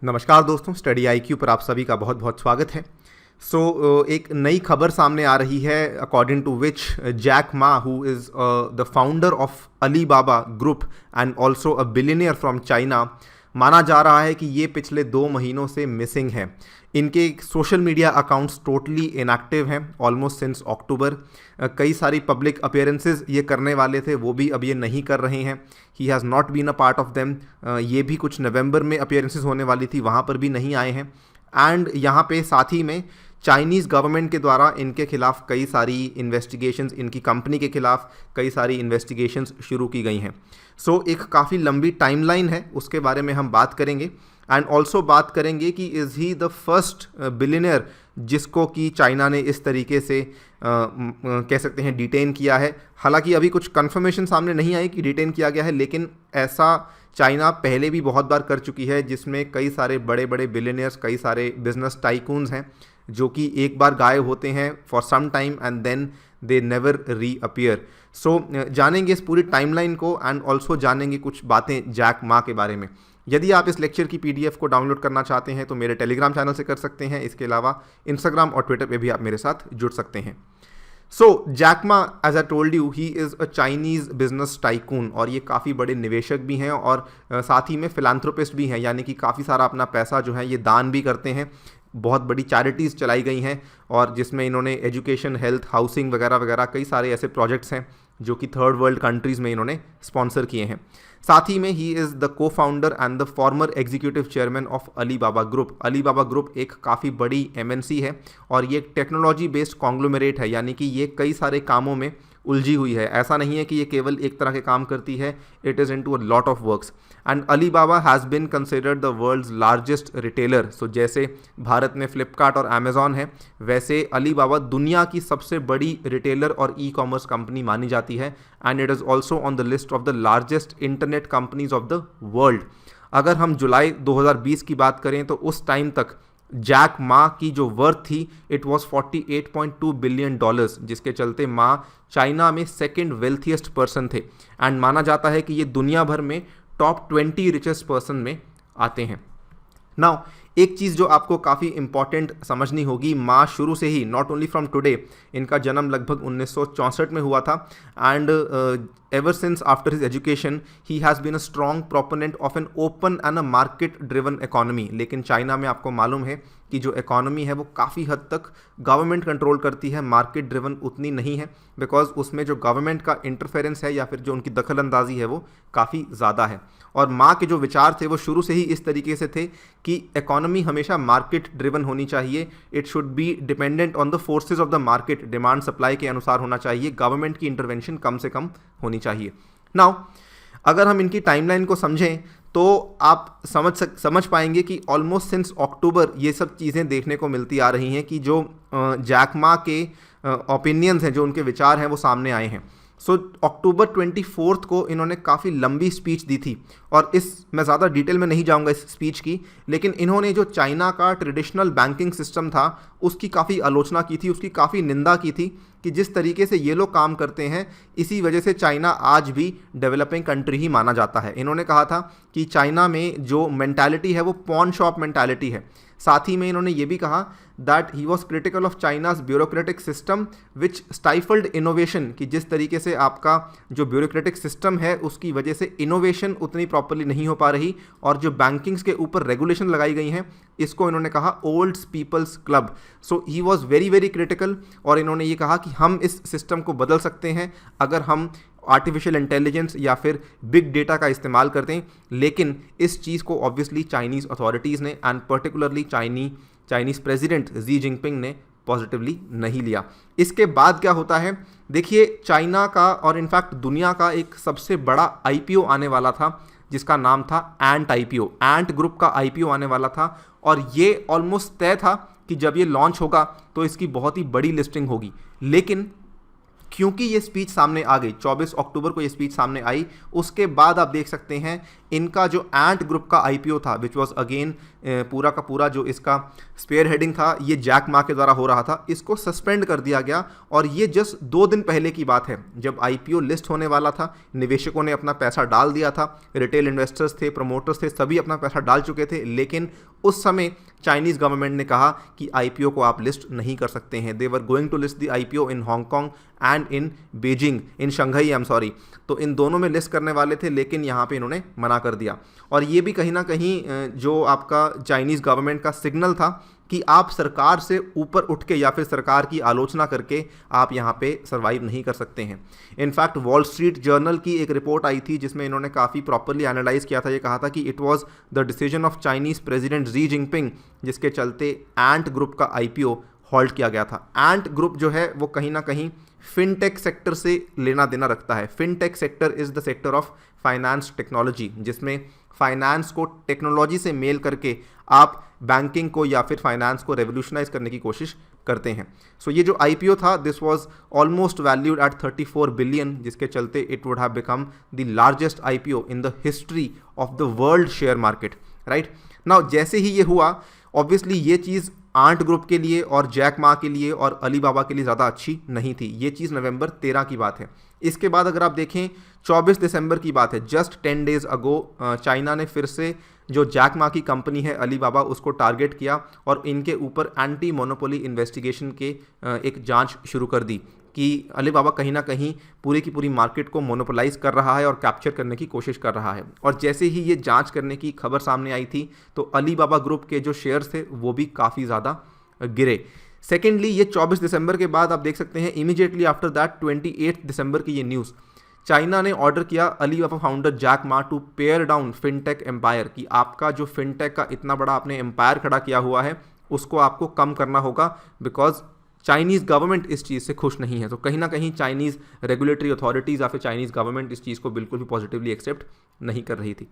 नमस्कार दोस्तों, study IQ पर आप सभी का बहुत बहुत स्वागत है। एक नई खबर सामने आ रही है according to which Jack Ma, who is the founder of Alibaba group and also a billionaire from China, माना जा रहा है कि ये पिछले 2 महीनों से मिसिंग है। इनके social media accounts totally inactive हैं ऑलमोस्ट सिंस अक्टूबर। कई सारी पब्लिक अपीयरेंसेस ये करने वाले थे, वो भी अब ये नहीं कर रहे हैं। He has not been a part of them. ये भी कुछ नवंबर में अपीयरेंसेस होने वाली थी, वहाँ पर भी नहीं आए हैं। एंड यहाँ पे साथ ही में चाइनीज़ गवर्नमेंट के द्वारा इनके खिलाफ कई सारी इन्वेस्टिगेशंस, इनकी कंपनी के खिलाफ कई सारी इन्वेस्टिगेशंस शुरू की गई हैं। एक काफ़ी लंबी टाइमलाइन है, उसके बारे में हम बात करेंगे। एंड ऑल्सो बात करेंगे कि is he the first billionaire जिसको कि चाइना ने इस तरीके से कह सकते हैं डिटेन किया है। हालांकि अभी कुछ कंफर्मेशन सामने नहीं आई कि डिटेन किया गया है, लेकिन ऐसा चाइना पहले भी बहुत बार कर चुकी है, जिसमें कई सारे बड़े बड़े बिलियनियर्स, कई सारे बिजनेस टाइकून्स हैं जो कि एक बार गायब होते हैं for some time and then they never reappear. जानेंगे इस पूरी टाइमलाइन को एंड ऑल्सो जानेंगे कुछ बातें जैक मा के बारे में। यदि आप इस लेक्चर की पीडीएफ को डाउनलोड करना चाहते हैं तो मेरे टेलीग्राम चैनल से कर सकते हैं। इसके अलावा इंस्टाग्राम और ट्विटर पे भी आप मेरे साथ जुड़ सकते हैं। Jack Ma, as I told you, he is a Chinese business tycoon, और ये काफ़ी बड़े निवेशक भी हैं और साथ ही में फिलांथ्रोपिस्ट भी हैं, यानी कि काफ़ी सारा अपना पैसा जो है ये दान भी करते हैं। बहुत बड़ी चैरिटीज़ चलाई गई हैं और जिसमें इन्होंने एजुकेशन, हेल्थ, हाउसिंग वगैरह वगैरह कई सारे ऐसे प्रोजेक्ट्स हैं जो कि थर्ड वर्ल्ड कंट्रीज़ में इन्होंने स्पॉन्सर किए हैं। साथ ही में ही इज़ द को founder and the former executive chairman of Alibaba group. Alibaba group एक काफ़ी बड़ी एमएनसी है और ये एक टेक्नोलॉजी बेस्ड कॉन्ग्लोमेरेट है, यानी कि ये कई सारे कामों में उलझी हुई है। ऐसा नहीं है कि ये केवल एक तरह के काम करती है, it is into a lot of works. And Alibaba has been considered the world's largest retailer. जैसे भारत में फ्लिपकार्ट और अमेजॉन है, वैसे अलीबाबा दुनिया की सबसे बड़ी रिटेलर और ई कॉमर्स कंपनी मानी जाती है। And it is also on the list of the largest internet companies of the world. अगर हम जुलाई 2020 की बात करें तो उस टाइम तक जैक मा की जो वर्थ थी इट वॉज $48.2 बिलियन, जिसके चलते मा चाइना में सेकेंड वेल्थिएस्ट पर्सन थे। एंड माना जाता है कि ये दुनिया भर में टॉप 20 रिचेस्ट पर्सन में आते हैं। नाउ एक चीज़ जो आपको काफ़ी इंपॉर्टेंट समझनी होगी, माँ शुरू से ही, नॉट ओनली फ्रॉम टुडे, इनका जन्म लगभग 1964 में हुआ था। And ever since after his education he has been a strong proponent of an open and a market driven economy. लेकिन चाइना में आपको मालूम है कि जो इकोनॉमी है वो काफ़ी हद तक गवर्नमेंट कंट्रोल करती है, मार्केट ड्रिवन उतनी नहीं है, बिकॉज उसमें जो गवर्नमेंट का इंटरफेरेंस है या फिर जो उनकी दखल अंदाजी है वो काफ़ी ज़्यादा है। और माँ के जो विचार थे वो शुरू से ही इस तरीके से थे कि इकोनॉमी हमेशा मार्केट ड्रिवन होनी चाहिए, it should be dependent on the forces of the market, demand supply के अनुसार होना चाहिए, गवर्नमेंट की इंटरवेंशन कम से कम होनी चाहिए। नाउ अगर हम इनकी टाइमलाइन को समझें तो आप समझ पाएंगे कि ऑलमोस्ट सिंस अक्टूबर ये सब चीज़ें देखने को मिलती आ रही हैं कि जो जैक मा के ओपिनियंस हैं, जो उनके विचार हैं, वो सामने आए हैं। अक्टूबर 24 को इन्होंने काफ़ी लंबी स्पीच दी थी और मैं ज़्यादा डिटेल में नहीं जाऊंगा इस स्पीच की, लेकिन इन्होंने जो चाइना का ट्रेडिशनल बैंकिंग सिस्टम था उसकी काफ़ी आलोचना की थी, उसकी काफ़ी निंदा की थी कि जिस तरीके से ये लोग काम करते हैं इसी वजह से चाइना आज भी डेवलपिंग कंट्री ही माना जाता है। इन्होंने कहा था कि चाइना में जो मेंटालिटी है वो पॉन शॉप मेंटालिटी है। साथ ही में इन्होंने ये भी कहा that he was critical of China's bureaucratic system which stifled innovation, कि जिस तरीके से आपका जो ब्यूरोक्रेटिक सिस्टम है उसकी वजह से इनोवेशन उतनी प्रॉपरली नहीं हो पा रही, और जो बैंकिंग्स के ऊपर रेगुलेशन लगाई गई हैं इसको इन्होंने कहा old peoples club. He was very very critical, और इन्होंने ये कहा कि हम इस सिस्टम को बदल सकते हैं अगर हम आर्टिफिशियल इंटेलिजेंस या फिर बिग डेटा का इस्तेमाल करते हैं। लेकिन इस चीज़ को ऑब्वियसली चाइनीज़ अथॉरिटीज़ ने and particularly Chinese president Xi Jinping ने पॉजिटिवली नहीं लिया। इसके बाद क्या होता है, देखिए चाइना का और इनफैक्ट दुनिया का एक सबसे बड़ा आईपीओ आने वाला था जिसका नाम था एंट आईपीओ। एंट ग्रुप का आईपीओ आने वाला था और ये ऑलमोस्ट तय था कि जब ये लॉन्च होगा तो इसकी बहुत ही बड़ी लिस्टिंग होगी। लेकिन क्योंकि ये स्पीच सामने आ गई, 24 अक्टूबर को ये स्पीच सामने आई, उसके बाद आप देख सकते हैं इनका जो एंट ग्रुप का आईपीओ था, विच वाज अगेन पूरा का पूरा जो इसका स्पेयर हेडिंग था ये जैक मा के द्वारा हो रहा था, इसको सस्पेंड कर दिया गया। और ये जस्ट 2 दिन पहले की बात है, जब आईपीओ लिस्ट होने वाला था, निवेशकों ने अपना पैसा डाल दिया था, रिटेल इन्वेस्टर्स थे, प्रमोटर्स थे, सभी अपना पैसा डाल चुके थे, लेकिन उस समय चाइनीज़ गवर्नमेंट ने कहा कि आईपीओ को आप लिस्ट नहीं कर सकते हैं। They are going to list the IPO in Hong Kong and in Beijing, in Shanghai, I am sorry, तो इन दोनों में लिस्ट करने वाले थे, लेकिन यहाँ पे इन्होंने मना कर दिया। और ये भी कहीं ना कहीं जो आपका चाइनीज़ गवर्नमेंट का सिग्नल था कि आप सरकार से ऊपर उठ के या फिर सरकार की आलोचना करके आप यहाँ पे सर्वाइव नहीं कर सकते हैं। इनफैक्ट वॉल स्ट्रीट जर्नल की एक रिपोर्ट आई थी जिसमें इन्होंने काफ़ी प्रॉपरली एनालाइज किया था। ये कहा था कि it was the decision of Chinese president Xi Jinping, जिसके चलते एंट ग्रुप का आईपीओ हॉल्ट किया गया था। एंट ग्रुप जो है वो कहीं ना कहीं फिनटेक सेक्टर से लेना देना रखता है। Fintech sector is the sector of finance technology, जिसमें फाइनेंस को टेक्नोलॉजी से मेल करके आप बैंकिंग को या फिर फाइनेंस को रेवोल्यूशनाइज करने की कोशिश करते हैं। सो ये जो आईपीओ था, this was almost valued at 34 billion, जिसके चलते it would have become the largest IPO in the history of the world share market, right. Now जैसे ही ये हुआ, ऑब्वियसली ये चीज़ आंट ग्रुप के लिए और जैक मा के लिए और अलीबाबा के लिए ज़्यादा अच्छी नहीं थी। ये चीज़ नवंबर 13 की बात है। इसके बाद अगर आप देखें 24 दिसंबर की बात है, जस्ट 10 डेज अगो चाइना ने फिर से जो जैक मा की कंपनी है अलीबाबा उसको टारगेट किया और इनके ऊपर एंटी मोनोपोली इन्वेस्टिगेशन के एक जांच शुरू कर दी कि अलीबाबा कहीं ना कहीं पूरी की पूरी मार्केट को मोनोपोलाइज कर रहा है और कैप्चर करने की कोशिश कर रहा है। और जैसे ही ये जांच करने की खबर सामने आई थी तो अलीबाबा ग्रुप के जो शेयर्स थे वो भी काफ़ी ज़्यादा गिरे। सेकेंडली, ये 24 दिसंबर के बाद आप देख सकते हैं इमीडिएटली आफ्टर दैट 28 दिसंबर की ये न्यूज़, चाइना ने ऑर्डर किया Alibaba founder Jack Ma to pare down fintech empire, कि आपका जो फिनटेक का इतना बड़ा आपने एम्पायर खड़ा किया हुआ है उसको आपको कम करना होगा, बिकॉज चाइनीज़ गवर्नमेंट इस चीज़ से खुश नहीं है। तो कहीं ना कहीं चाइनीज़ रेगुलेटरी अथॉरिटीज़ या फिर चाइनीज़ गवर्नमेंट इस चीज़ को बिल्कुल भी पॉजिटिवली एक्सेप्ट नहीं कर रही थी।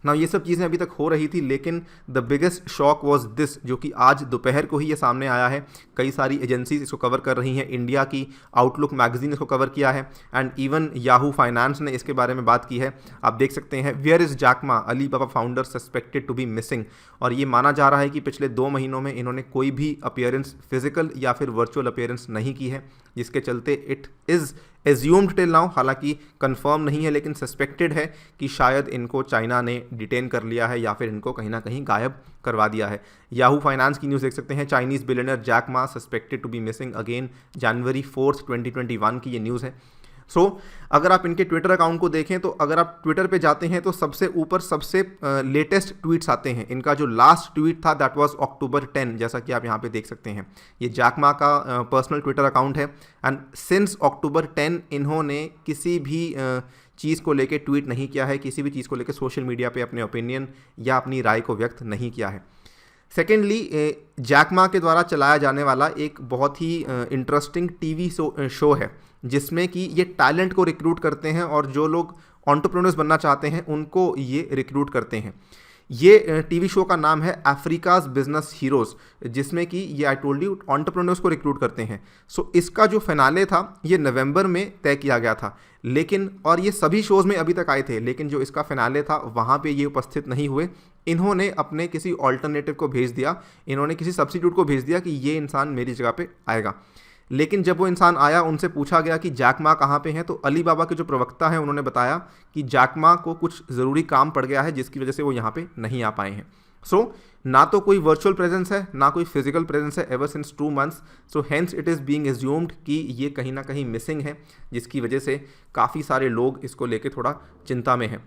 ना ये सब चीज़ें अभी तक हो रही थी, लेकिन the biggest shock was this, जो कि आज दोपहर को ही ये सामने आया है। कई सारी एजेंसीज इसको कवर कर रही हैं, इंडिया की आउटलुक मैगजीन इसको कवर किया है एंड इवन याहू फाइनेंस ने इसके बारे में बात की है। आप देख सकते हैं, where is Jack Ma, Alibaba founder suspected to be missing. और ये माना जा रहा है कि पिछले 2 महीनों में इन्होंने कोई भी अपीयरेंस फिजिकल या फिर वर्चुअल अपीयरेंस नहीं की है, जिसके चलते it is assumed till now, हालांकि कंफर्म नहीं है लेकिन सस्पेक्टेड है कि शायद इनको चाइना ने डिटेन कर लिया है या फिर इनको कहीं ना कहीं गायब करवा दिया है। याहू फाइनेंस की न्यूज़ देख सकते हैं, Chinese billionaire Jack Ma suspected to be missing again, जनवरी 4, 2021 की ये न्यूज़ है। सो अगर आप इनके ट्विटर अकाउंट को देखें तो अगर आप ट्विटर पे जाते हैं तो सबसे ऊपर सबसे लेटेस्ट ट्वीट्स आते हैं। इनका जो लास्ट ट्वीट था दैट वाज अक्टूबर 10, जैसा कि आप यहाँ पे देख सकते हैं। ये जैक मा का पर्सनल ट्विटर अकाउंट है एंड सिंस अक्टूबर 10 इन्होंने किसी भी चीज़ को लेके ट्वीट नहीं किया है, किसी भी चीज़ को लेके सोशल मीडिया पे अपने ओपिनियन या अपनी राय को व्यक्त नहीं किया है। सेकेंडली, जैक मा के द्वारा चलाया जाने वाला एक बहुत ही इंटरेस्टिंग टीवी शो है जिसमें कि ये टैलेंट को रिक्रूट करते हैं और जो लोग एंटरप्रेन्योर्स बनना चाहते हैं उनको ये रिक्रूट करते हैं। ये टीवी शो का नाम है अफ्रीकाज बिजनेस हीरोज़, जिसमें कि ये आई टोल्ड यू एंटरप्रेन्योर्स को रिक्रूट करते हैं। सो इसका जो फिनाले था ये नवंबर में तय किया गया था, लेकिन और ये सभी शोज़ में अभी तक आए थे, लेकिन जो इसका फिनाले था वहाँ पे ये उपस्थित नहीं हुए। इन्होंने अपने किसी ऑल्टरनेटिव को भेज दिया, इन्होंने किसी सब्स्टिट्यूट को भेज दिया कि ये इंसान मेरी जगह पे आएगा। लेकिन जब वो इंसान आया, उनसे पूछा गया कि जैक मा कहाँ पे हैं, तो अलीबाबा के जो प्रवक्ता हैं उन्होंने बताया कि जैक मा को कुछ ज़रूरी काम पड़ गया है जिसकी वजह से वो यहाँ पे नहीं आ पाए हैं। सो ना तो कोई वर्चुअल प्रेजेंस है ना कोई फिजिकल प्रेजेंस है ever since 2 months. So hence it is being assumed कि ये कहीं ना कहीं मिसिंग है, जिसकी वजह से काफ़ी सारे लोग इसको लेके थोड़ा चिंता में हैं।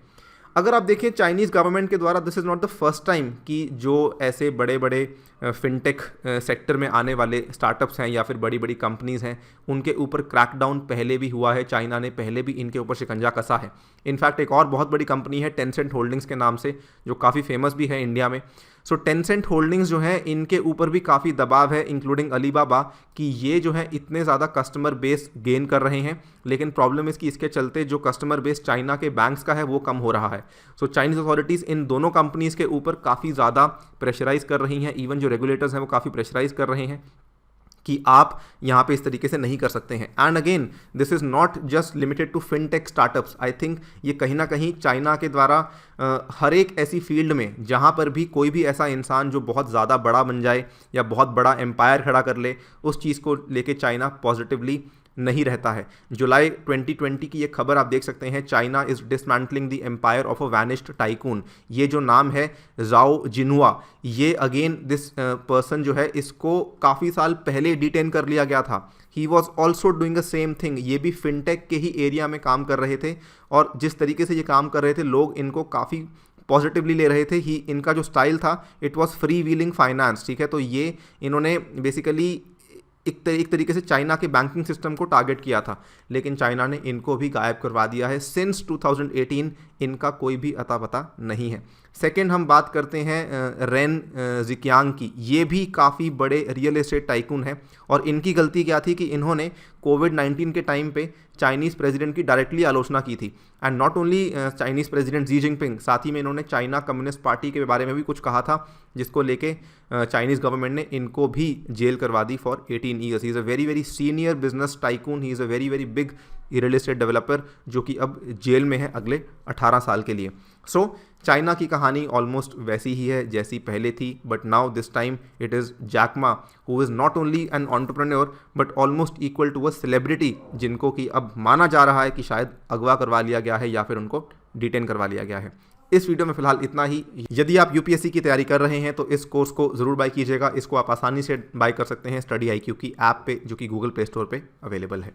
अगर आप देखें चाइनीज़ गवर्नमेंट के द्वारा this is not the first time कि जो ऐसे बड़े बड़े फिनटेक सेक्टर में आने वाले स्टार्टअप्स हैं या फिर बड़ी बड़ी कंपनीज़ हैं उनके ऊपर क्रैकडाउन पहले भी हुआ है। चाइना ने पहले भी इनके ऊपर शिकंजा कसा है। इनफैक्ट एक और बहुत बड़ी कंपनी है टेंसेंट होल्डिंग्स के नाम से, जो काफ़ी फेमस भी है इंडिया में। सो टेंसेंट होल्डिंग्स जो है इनके ऊपर भी काफ़ी दबाव है, इंक्लूडिंग अलीबाबा, कि ये जो है इतने ज़्यादा कस्टमर बेस गेन कर रहे हैं, लेकिन प्रॉब्लम इसकी इसके चलते जो कस्टमर बेस चाइना के बैंक्स का है वो कम हो रहा है। सो चाइनीज़ अथॉरिटीज़ इन दोनों कंपनीज़ के ऊपर काफ़ी ज़्यादा प्रेशराइज कर रही हैं, इवन जो रेगुलेटर्स हैं वो काफ़ी प्रेशराइज कर रहे हैं कि आप यहाँ पे इस तरीके से नहीं कर सकते हैं। And again this is not just limited to fintech startups. I think ये कहीं ना कहीं चाइना के द्वारा हर एक ऐसी फील्ड में जहाँ पर भी कोई भी ऐसा इंसान जो बहुत ज़्यादा बड़ा बन जाए या बहुत बड़ा एम्पायर खड़ा कर ले, उस चीज़ को लेके चाइना पॉजिटिवली नहीं रहता है। जुलाई 2020 की ये खबर आप देख सकते हैं, China is dismantling the empire of a vanished tycoon. ये जो नाम है जाओ जिनुआ, ये अगेन दिस पर्सन जो है इसको काफ़ी साल पहले डिटेन कर लिया गया था। He was also doing the same thing. ये भी फिनटेक के ही एरिया में काम कर रहे थे और जिस तरीके से ये काम कर रहे थे लोग इनको काफ़ी पॉजिटिवली ले रहे थे। ही इनका जो स्टाइल था it was free wheeling finance, ठीक है। तो ये इन्होंने बेसिकली एक तरीके से चाइना के बैंकिंग सिस्टम को टारगेट किया था, लेकिन चाइना ने इनको भी गायब करवा दिया है। सिंस 2018 इनका कोई भी अता पता नहीं है। सेकंड हम बात करते हैं रेन जिकियांग की। ये भी काफ़ी बड़े रियल एस्टेट टाइकून हैं और इनकी गलती क्या थी कि इन्होंने कोविड-19 के टाइम पे चाइनीज़ प्रेसिडेंट की डायरेक्टली आलोचना की थी। And not only Chinese president Xi Jinping, साथ ही में इन्होंने चाइना कम्युनिस्ट पार्टी के बारे में भी कुछ कहा था, जिसको लेके चाइनीज़ गवर्नमेंट ने इनको भी जेल करवा दी for 18 years. He is a very very senior business tycoon, he is a very very big real estate developer जो कि अब जेल में है अगले 18 साल के लिए। सो चाइना की कहानी ऑलमोस्ट वैसी ही है जैसी पहले थी, but now this time it is Jack Ma who is not only an entrepreneur but almost equal to a celebrity, जिनको कि अब माना जा रहा है कि शायद अगवा करवा लिया गया है या फिर उनको डिटेन करवा लिया गया है। इस वीडियो में फिलहाल इतना ही। यदि आप यूपीएससी की तैयारी कर रहे हैं तो इस कोर्स को ज़रूर बाय कीजिएगा। इसको आप आसानी से बाय कर सकते हैं स्टडी IQ की ऐप पे, जो कि गूगल प्ले स्टोर पे अवेलेबल है।